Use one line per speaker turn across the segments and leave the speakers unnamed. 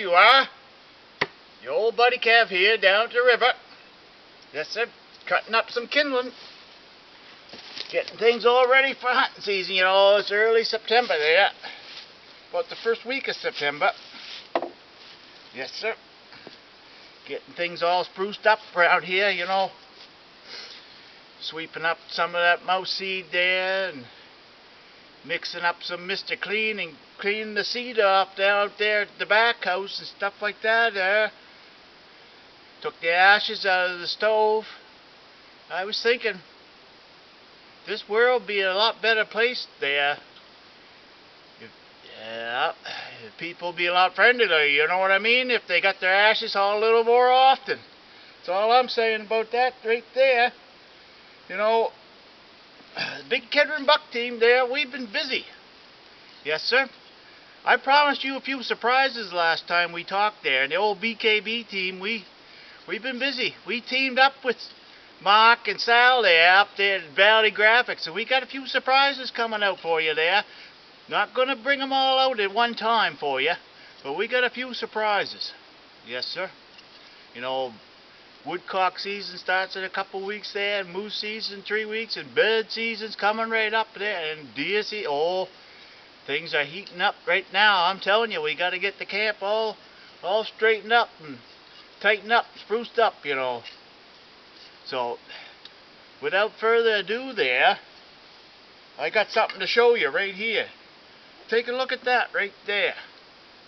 you are. Your old buddy Cav here down at the river. Yes, sir. Cutting up some kindling. Getting things all ready for hunting season. You know, it's early September there. About the first week of September. Yes, sir. Getting things all spruced up around here, you know. Sweeping up some of that mouse seed there and mixing up some Mr. Clean and cleaning the seed off down out there at the back house and stuff like that there. Took the ashes out of the stove. I was thinking, this world would be a lot better place there. If people be a lot friendlier, you know what I mean? If they got their ashes hauled a little more often. That's all I'm saying about that right there. You know, the big Kedron buck team there, we've been busy. Yes, sir. I promised you a few surprises last time we talked there. And the old BKB team, we've been busy. We teamed up with Mark and Sal there up there at Valley Graphics. And we got a few surprises coming out for you there. Not going to bring them all out at one time for you. But we got a few surprises. Yes, sir. You know, woodcock season starts in a couple weeks there, and moose season 3 weeks, and bird season's coming right up there, and deer season. Oh, things are heating up right now. I'm telling you, we got to get the camp all straightened up and tightened up, spruced up, you know. So, without further ado there, I got something to show you right here. Take a look at that right there.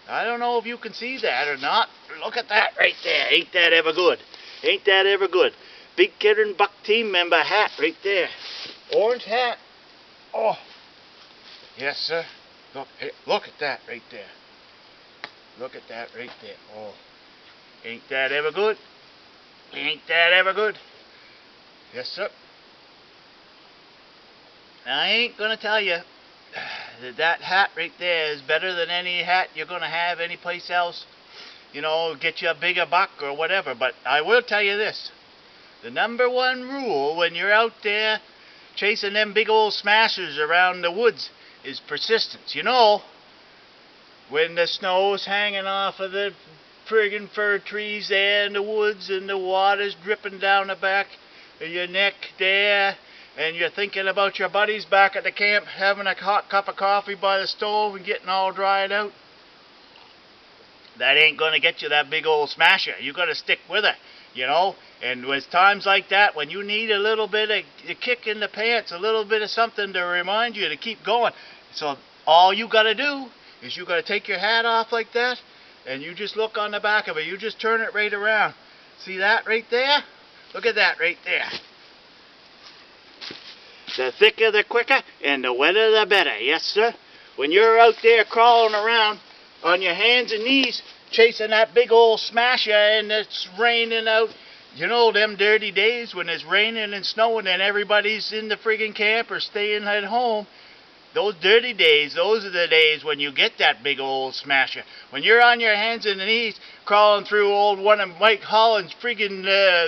I don't know if you can see that or not. Look at that right there. Ain't that ever good? Ain't that ever good? Big Kedron Buck team member hat right there. Orange hat. Oh. Yes, sir. Look at that right there. Look at that right there. Oh. Ain't that ever good? Ain't that ever good? Yes, sir. Now, I ain't gonna tell you that hat right there is better than any hat you're gonna have anyplace else. You know, get you a bigger buck or whatever. But I will tell you this. The number one rule when you're out there chasing them big old smashers around the woods is persistence. You know, when the snow's hanging off of the friggin' fir trees there in the woods and the water's dripping down the back of your neck there, and you're thinking about your buddies back at the camp having a hot cup of coffee by the stove and getting all dried out, that ain't going to get you that big old smasher. You got to stick with it, you know. And with times like that, when you need a little bit of a kick in the pants, a little bit of something to remind you to keep going. So all you got to do is you got to take your hat off like that, and you just look on the back of it. You just turn it right around. See that right there? Look at that right there. The thicker the quicker, and the wetter the better. Yes, sir. When you're out there crawling around on your hands and knees, chasing that big old smasher and it's raining out. You know them dirty days when it's raining and snowing and everybody's in the friggin' camp or staying at home. Those dirty days, those are the days when you get that big old smasher. When you're on your hands and knees crawling through old one of Mike Holland's friggin'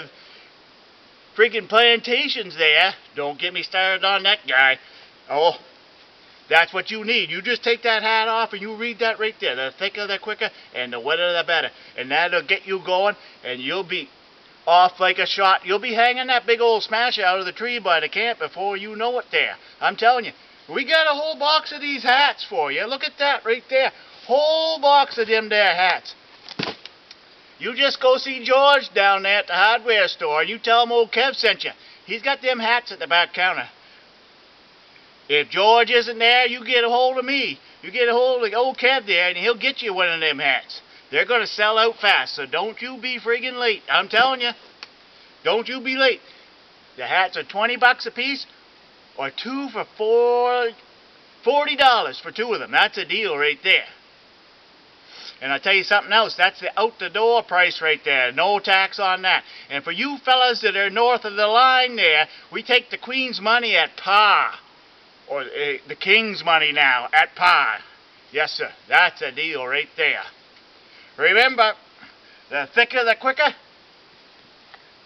plantations there. Don't get me started on that guy. Oh. That's what you need. You just take that hat off and you read that right there. The thicker, the quicker, and the wetter, the better. And that'll get you going, and you'll be off like a shot. You'll be hanging that big old smasher out of the tree by the camp before you know it there. I'm telling you, we got a whole box of these hats for you. Look at that right there. Whole box of them there hats. You just go see George down there at the hardware store, and you tell him old Kev sent you. He's got them hats at the back counter. If George isn't there, you get a hold of me. You get a hold of old Kev there, and he'll get you one of them hats. They're going to sell out fast, so don't you be friggin' late. I'm telling you, don't you be late. The hats are $20 a piece, or two for $40 for two of them. That's a deal right there. And I'll tell you something else. That's the out-the-door price right there. No tax on that. And for you fellas that are north of the line there, we take the Queen's money at par. Or the King's money now, at par. Yes, sir. That's a deal right there. Remember, the thicker the quicker,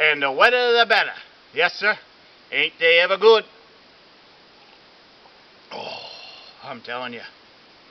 and the wetter the better. Yes, sir. Ain't they ever good? Oh, I'm telling you.